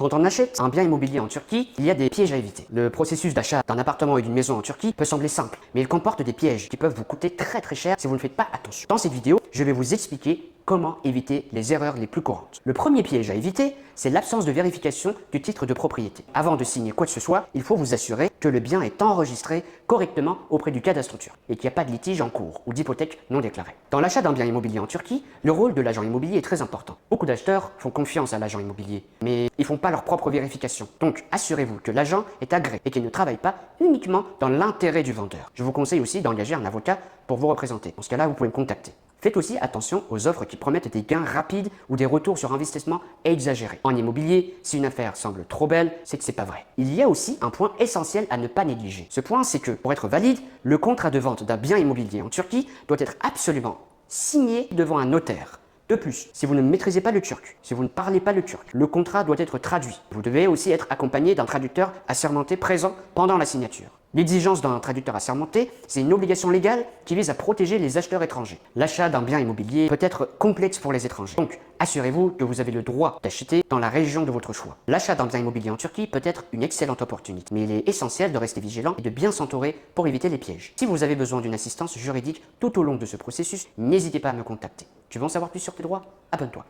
Quand on achète un bien immobilier en Turquie, il y a des pièges à éviter. Le processus d'achat d'un appartement et d'une maison en Turquie peut sembler simple, mais il comporte des pièges qui peuvent vous coûter très cher si vous ne faites pas attention. Dans cette vidéo, je vais vous expliquer comment éviter les erreurs les plus courantes. Le premier piège à éviter, c'est l'absence de vérification du titre de propriété. Avant de signer quoi que ce soit, il faut vous assurer que le bien est enregistré correctement auprès du cadastre turc et qu'il n'y a pas de litige en cours ou d'hypothèque non déclarée. Dans l'achat d'un bien immobilier en Turquie, le rôle de l'agent immobilier est très important. Beaucoup d'acheteurs font confiance à l'agent immobilier, mais ils font pas leur propre vérification. Donc assurez-vous que l'agent est agréé et qu'il ne travaille pas uniquement dans l'intérêt du vendeur. Je vous conseille aussi d'engager un avocat pour vous représenter. Dans ce cas-là, vous pouvez me contacter. Faites aussi attention aux offres qui promettent des gains rapides ou des retours sur investissement exagérés. En immobilier, si une affaire semble trop belle, c'est que c'est pas vrai. Il y a aussi un point essentiel à ne pas négliger. Ce point, c'est que pour être valide, le contrat de vente d'un bien immobilier en Turquie doit être absolument signé devant un notaire. De plus, si vous ne maîtrisez pas le turc, si vous ne parlez pas le turc, le contrat doit être traduit. Vous devez aussi être accompagné d'un traducteur assermenté présent pendant la signature. L'exigence d'un traducteur assermenté, c'est une obligation légale qui vise à protéger les acheteurs étrangers. L'achat d'un bien immobilier peut être complexe pour les étrangers. Donc, assurez-vous que vous avez le droit d'acheter dans la région de votre choix. L'achat d'un bien immobilier en Turquie peut être une excellente opportunité, mais il est essentiel de rester vigilant et de bien s'entourer pour éviter les pièges. Si vous avez besoin d'une assistance juridique tout au long de ce processus, n'hésitez pas à me contacter. Tu veux en savoir plus sur tes droits? Abonne-toi.